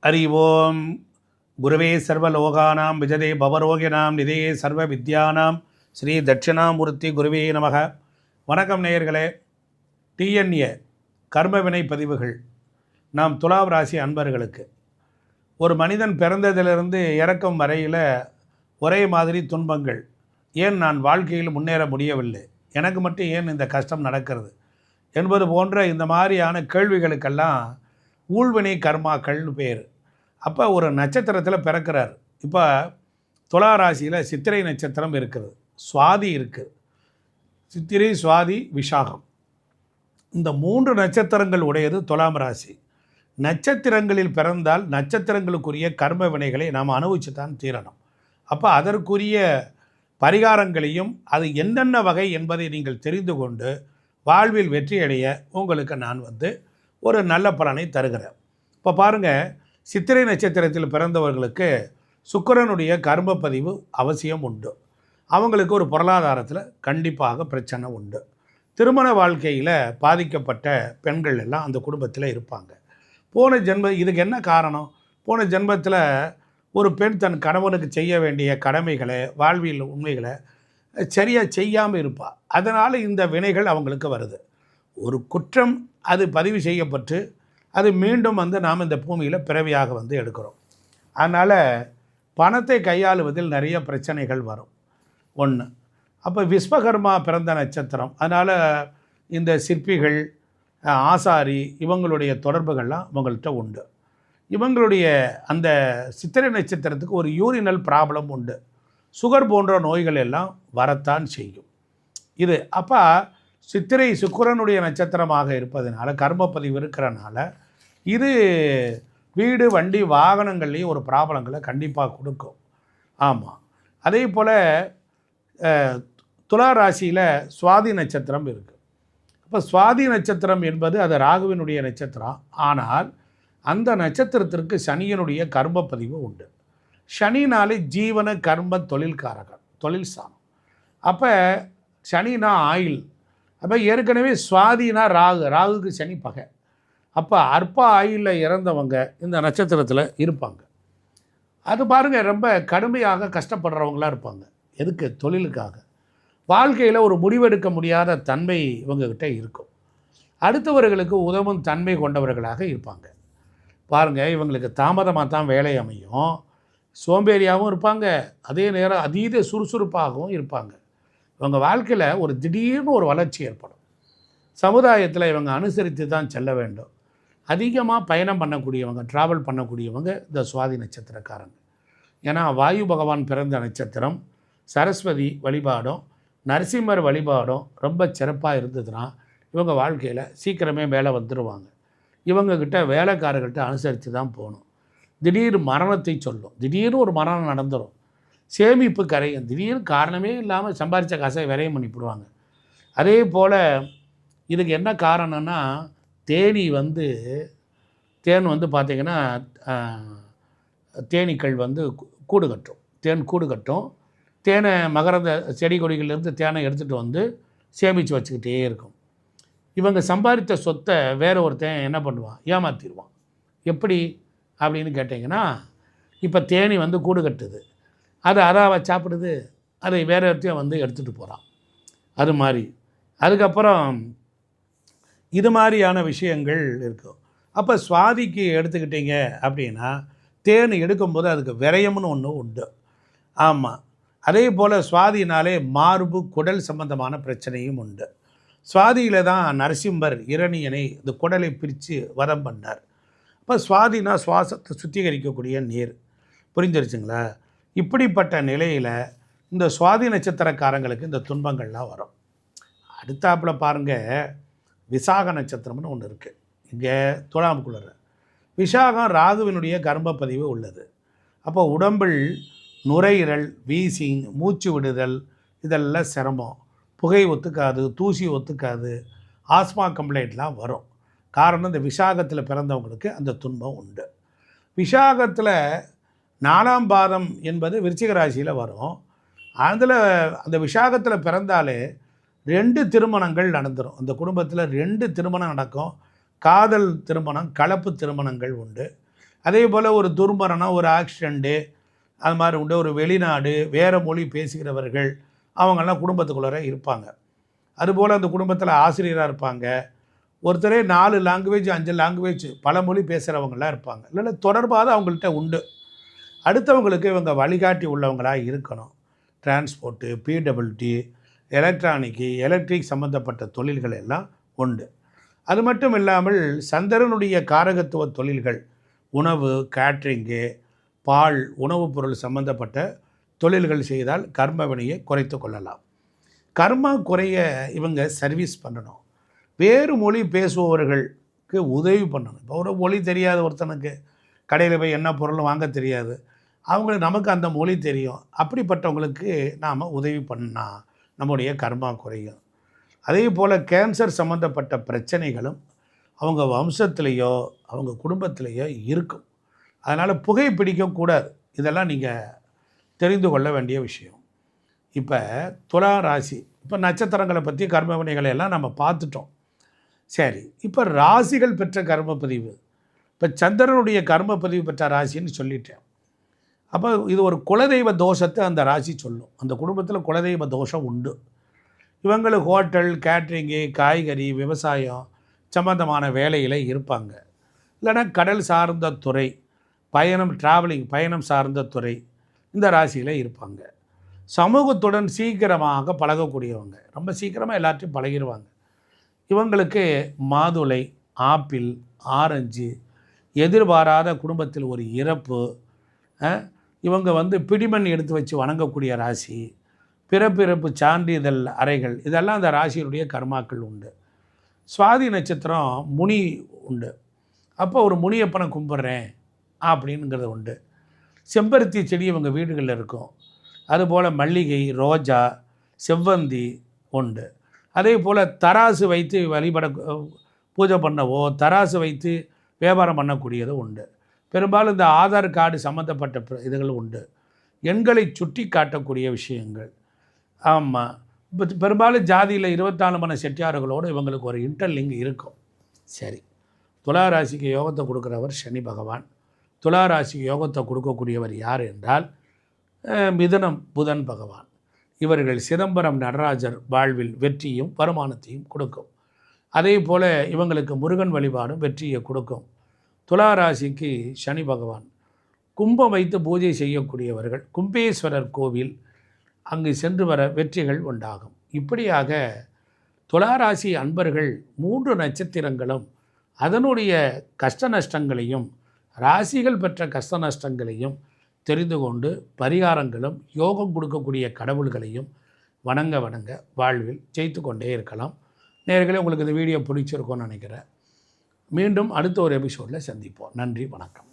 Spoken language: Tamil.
ஹரி ஓம் குருவே சர்வலோகானாம் விஜதே பவரோகினாம் நிதே சர்வ வித்யானாம் ஸ்ரீ தட்சிணாமூர்த்தி குருவே நமக. வணக்கம் நேயர்களே. டிஎன்ஏ கர்மவினை பதிவுகள் நாம் துலாம் ராசி அன்பர்களுக்கு ஒரு மனிதன் பிறந்ததிலிருந்து இறக்கும் வரையில் ஒரே மாதிரி துன்பங்கள். ஏன் நான் வாழ்க்கையில் முன்னேற முடியவில்லை, எனக்கு மட்டும் ஏன் இந்த கஷ்டம் நடக்கிறது என்பது போன்ற இந்த மாதிரியான கேள்விகளுக்கெல்லாம் ஊழ்வினை கர்மாக்கள்னு பேர். அப்போ ஒரு நட்சத்திரத்தில் பிறக்கிறார். இப்போ துலா ராசியில் சித்திரை நட்சத்திரம் இருக்குது, சுவாதி இருக்குது. சித்திரை, சுவாதி, விஷாகம், இந்த 3 நட்சத்திரங்கள் உடையது துலாம் ராசி. நட்சத்திரங்களில் பிறந்தால் நட்சத்திரங்களுக்குரிய கர்ம வினைகளை நாம் அனுபவிச்சு தான் தீரணும். அப்போ அதற்குரிய பரிகாரங்களையும் அது என்னென்ன வகை என்பதை நீங்கள் தெரிந்து கொண்டு வாழ்வில் வெற்றியடைய உங்களுக்கு நான் ஒரு நல்ல பலனை தருகிறேன். இப்போ பாருங்கள், சித்திரை நட்சத்திரத்தில் பிறந்தவர்களுக்கு சுக்கிரனுடைய கர்ம பதிவு அவசியம் உண்டு. அவங்களுக்கு ஒரு பொருளாதாரத்தில் கண்டிப்பாக பிரச்சனை உண்டு. திருமண வாழ்க்கையில் பாதிக்கப்பட்ட பெண்கள் எல்லாம் அந்த குடும்பத்தில் இருப்பாங்க. இதுக்கு என்ன காரணம்? போன ஜென்மத்தில் ஒரு பெண் தன் கணவனுக்கு செய்ய வேண்டிய கடமைகளை, வாழ்வியல் உண்மைகளை சரியாக செய்யாமல் இருப்பாள். அதனால் இந்த வினைகள் அவங்களுக்கு வருது. ஒரு குற்றம் அது பதிவு செய்யப்பட்டு அது மீண்டும் நாம் இந்த பூமியில் பிறவியாக எடுக்கிறோம். அதனால் பணத்தை கையாளுவதில் நிறைய பிரச்சனைகள் வரும். ஒன்று. அப்போ விஸ்வகர்மா பிறந்த நட்சத்திரம், அதனால் இந்த சிற்பிகள், ஆசாரி இவங்களுடைய தொடர்புகள்லாம் இவங்கள்ட்ட உண்டு. இவங்களுடைய அந்த சித்திரை நட்சத்திரத்துக்கு ஒரு யூரினல் ப்ராப்ளம் உண்டு. சுகர் போன்ற நோய்கள் எல்லாம் வரத்தான் செய்யும். இது அப்போ சித்திரை சுக்கிரனுடைய நட்சத்திரமாக இருப்பதனால, கர்மப்பதிவு இருக்கிறனால, இது வீடு, வண்டி, வாகனங்கள்லேயும் ஒரு ப்ராப்ளங்களை கண்டிப்பாக கொடுக்கும். ஆமாம். அதே போல் துலா ராசியில் சுவாதி நட்சத்திரம் இருக்குது. அப்போ சுவாதி நட்சத்திரம் என்பது அது ராகுவினுடைய நட்சத்திரம். ஆனால் அந்த நட்சத்திரத்திற்கு சனியனுடைய கர்மப்பதிவு உண்டு. சனினாலே ஜீவன கர்ம தொழில்காரகன், தொழில் சாணம். அப்போ சனினா ஆயில். அப்போ ஏற்கனவே சுவாதினா ராகுக்கு சனி பகை. அப்போ அற்ப ஆயுளில் இறந்தவங்க இந்த நட்சத்திரத்தில் இருப்பாங்க. அது பாருங்கள், ரொம்ப கடுமையாக கஷ்டப்படுறவங்களாக இருப்பாங்க. எதுக்கு? தொழிலுக்காக. வாழ்க்கையில் ஒரு முடிவெடுக்க முடியாத தன்மை இவங்கக்கிட்ட இருக்கும். அடுத்தவர்களுக்கு உதவும் தன்மை கொண்டவர்களாக இருப்பாங்க. பாருங்கள், இவங்களுக்கு தாமதமாக தான் வேலை அமையும், சோம்பேறியாகவும் இருப்பாங்க, அதே நேரம் அதீத சுறுசுறுப்பாகவும் இருப்பாங்க. இவங்க வாழ்க்கையில் ஒரு திடீர்னு ஒரு வளர்ச்சி ஏற்படும். சமுதாயத்தில் இவங்க அனுசரித்து தான் செல்ல வேண்டும். அதிகமாக பயணம் பண்ணக்கூடியவங்க, ட்ராவல் பண்ணக்கூடியவங்க இந்த சுவாதி நட்சத்திரக்காரங்க. ஏன்னா வாயு பகவான் பிறந்த நட்சத்திரம். சரஸ்வதி வழிபாடும் நரசிம்மர் வழிபாடும் ரொம்ப சிறப்பாக இருந்ததுன்னா இவங்க வாழ்க்கையில் சீக்கிரமே மேலே வந்துடுவாங்க. இவங்கக்கிட்ட வேலைக்காரர்கள்ட்ட அனுசரித்து தான் போகணும். திடீர் மரணத்தை சொல்லும். திடீர்னு ஒரு மரணம் நடந்துடும். சேமிப்பு கரையும். திடீர்னு காரணமே இல்லாமல் சம்பாதிச்ச காசை விரயம் பண்ணிவிடுவாங்க. அதே போல் இதுக்கு என்ன காரணம்னா, தேன் பார்த்திங்கன்னா தேனீக்கள் கூடு கட்டும். தேன் கூடு கட்டும். தேனை மகரந்த செடி கொடிகளிலேருந்து தேனை எடுத்துகிட்டு சேமித்து வச்சுக்கிட்டே இருக்கும். இவங்க சம்பாதித்த சொத்தை வேற ஒருத்தன் என்ன பண்ணுவான்? ஏமாற்றிடுவான். எப்படி அப்படின்னு கேட்டிங்கன்னா, இப்போ தேனி கூடு கட்டுது, அது அதாவை சாப்பிடுது, அதை வேற ஒருத்தையும் எடுத்துகிட்டு போகிறான். அது மாதிரி அதுக்கப்புறம் இது மாதிரியான விஷயங்கள் இருக்கும். அப்போ சுவாதிக்கு எடுத்துக்கிட்டீங்க அப்படின்னா, தேன் எடுக்கும்போது அதுக்கு விரயம்னு ஒன்று உண்டு. ஆமாம். அதே போல் சுவாதினாலே மார்பு, குடல் சம்பந்தமான பிரச்சனையும் உண்டு. சுவாதியில் தான் நரசிம்மர் இரணியனை இந்த குடலை பிரித்து வதம் பண்ணார். அப்போ சுவாதினா சுவாசத்தை சுத்திகரிக்கக்கூடிய நீர். புரிஞ்சிருச்சுங்களா? இப்படிப்பட்ட நிலையில் இந்த சுவாதி நட்சத்திரக்காரங்களுக்கு இந்த துன்பங்கள்லாம் வரும். அடுத்தாப்பில் பாருங்கள், விசாக நட்சத்திரம்னு ஒன்று இருக்குது இங்கே துலாமுக்குள்ள. விசாகம் ராகுவினுடைய கர்ப்பப்பதிவு உள்ளது. அப்போ உடம்பில் நுரையீரல், வீசிங், மூச்சு விடுதல் இதெல்லாம் சிரமம். புகை ஒத்துக்காது, தூசி ஒத்துக்காது, ஆஸ்மா கம்ப்ளைண்ட்லாம் வரும். காரணம், இந்த விசாகத்தில் பிறந்தவங்களுக்கு அந்த துன்பம் உண்டு. விசாகத்தில் 4ஆம் பாதம் என்பது விருச்சிக ராசியில் வரும். அதில் அந்த விசாகத்தில் பிறந்தாலே 2 திருமணங்கள் நடந்துடும். அந்த குடும்பத்தில் 2 திருமணம் நடக்கும். காதல் திருமணம், கலப்பு திருமணங்கள் உண்டு. அதே போல் ஒரு துர்மரணம், ஒரு ஆக்சிடெண்ட்டு, அது மாதிரி உண்டு. ஒரு வெளிநாடு, வேறு மொழி பேசுகிறவர்கள் அவங்கெல்லாம் குடும்பத்துக்குள்ளே இருப்பாங்க. அதுபோல் அந்த குடும்பத்தில் ஆசிரியராக இருப்பாங்க. ஒருத்தரே 4 லாங்குவேஜ் 5 லாங்குவேஜ் பல மொழி பேசுகிறவங்களாம் இருப்பாங்க. இல்லைன்னா தொடர்பாக அவங்கள்ட்ட உண்டு. அடுத்தவங்களுக்கு இவங்க வழிகாட்டி உள்ளவங்களாக இருக்கணும். டிரான்ஸ்போர்ட்டு, பிடபிள்யூடி, எலக்ட்ரானிக்கு, எலக்ட்ரிக் சம்மந்தப்பட்ட தொழில்கள் எல்லாம் உண்டு. அது மட்டும் இல்லாமல் சந்திரனுடைய காரகத்துவ தொழில்கள், உணவு, கேட்ரிங்கு, பால், உணவுப் பொருள் சம்பந்தப்பட்ட தொழில்கள் செய்தால் கர்ம வினையை குறைத்து கொள்ளலாம். கர்மா குறைய இவங்க சர்வீஸ் பண்ணணும். வேறு மொழி பேசுபவர்களுக்கு உதவி பண்ணணும். இப்போ ஒரு மொழி தெரியாத ஒருத்தனுக்கு கடையில் போய் என்ன பொருள் வாங்க தெரியாது, அவங்களுக்கு நமக்கு அந்த மொழி தெரியும். அப்படிப்பட்டவங்களுக்கு நாம் உதவி பண்ணால் நம்முடைய கர்மா குறையும். அதே போல் கேன்சர் சம்மந்தப்பட்ட பிரச்சனைகளும் அவங்க வம்சத்துலேயோ அவங்க குடும்பத்திலேயோ இருக்கும். அதனால் புகை பிடிக்கக்கூடாது. இதெல்லாம் நீங்கள் தெரிந்து கொள்ள வேண்டிய விஷயம். இப்போ துலா ராசி, இப்போ நட்சத்திரங்களை பற்றி கர்ம வினைகளை எல்லாம் நம்ம பார்த்துட்டோம். சரி, இப்போ ராசிகள் பெற்ற கர்மப்பதிவு, இப்போ சந்திரனுடைய கர்மப்பதிவு பெற்ற ராசின்னு சொல்லிட்டேன். அப்போ இது ஒரு குலதெய்வ தோஷத்தை அந்த ராசி சொல்லும். அந்த குடும்பத்தில் குலதெய்வ தோஷம் உண்டு. இவங்களுக்கு ஹோட்டல், கேட்ரிங்கு, காய்கறி, விவசாயம் சம்பந்தமான வேலையில் இருப்பாங்க. இல்லைனா கடல் சார்ந்த துறை, பயணம் சார்ந்த துறை இந்த ராசியில் இருப்பாங்க. சமூகத்துடன் சீக்கிரமாக பழகக்கூடியவங்க, ரொம்ப சீக்கிரமாக எல்லாத்தையும் பழகிடுவாங்க. இவங்களுக்கு மாதுளை, ஆப்பிள், ஆரஞ்சு, எதிர்பாராத குடும்பத்தில் ஒரு இறப்பு, இவங்க பிடிமண் எடுத்து வச்சு வணங்கக்கூடிய ராசி, பிறப்பிறப்பு சான்றிதழ் அறைகள், இதெல்லாம் அந்த ராசியினுடைய கர்மாக்கள் உண்டு. சுவாதி நட்சத்திரம் முனி உண்டு. அப்போ ஒரு முனியப்பனை கும்பிட்றேன் அப்படிங்கிறது உண்டு. செம்பருத்தி செடி இவங்க வீடுகளில் இருக்கும். அதுபோல் மல்லிகை, ரோஜா, செவ்வந்தி உண்டு. அதே போல் தராசு வைத்து பூஜை பண்ணவோ, தராசு வைத்து வியாபாரம் பண்ணக்கூடியதும் உண்டு. பெரும்பாலும் இந்த ஆதார் கார்டு சம்மந்தப்பட்ட இதுகள் உண்டு. எண்களை சுட்டி காட்டக்கூடிய விஷயங்கள். ஆமாம், இப்போ பெரும்பாலும் ஜாதியில் 24 மணி செட்டியார்களோடு இவங்களுக்கு ஒரு இன்டர்லிங்க் இருக்கும். சரி, துலா ராசிக்கு யோகத்தை கொடுக்குறவர் சனி பகவான். துலா ராசிக்கு யோகத்தை கொடுக்கக்கூடியவர் யார் என்றால் மிதுனம் புதன் பகவான். இவர்கள் சிதம்பரம் நடராஜர் வாழ்வில் வெற்றியும் வருமானத்தையும் கொடுக்கும். அதே போல் இவங்களுக்கு முருகன் வழிபாடும் வெற்றியை கொடுக்கும். துலா ராசிக்கு சனி பகவான். கும்பம் வைத்து பூஜை செய்யக்கூடியவர்கள், கும்பேஸ்வரர் கோவில் அங்கு சென்று வர வெற்றிகள் உண்டாகும். இப்படியாக துளாராசி அன்பர்கள் 3 நட்சத்திரங்களும் அதனுடைய கஷ்ட நஷ்டங்களையும் ராசிகள் பெற்ற கஷ்ட நஷ்டங்களையும் தெரிந்து கொண்டு பரிகாரங்களும் யோகம் கொடுக்கக்கூடிய கடவுள்களையும் வணங்க வாழ்வில் ஜெயித்து கொண்டே இருக்கலாம். நேயர்களே, உங்களுக்கு இந்த வீடியோ பிடிச்சிருக்கோன்னு நினைக்கிறேன். மீண்டும் அடுத்த ஒரு எபிசோடில் சந்திப்போம். நன்றி, வணக்கம்.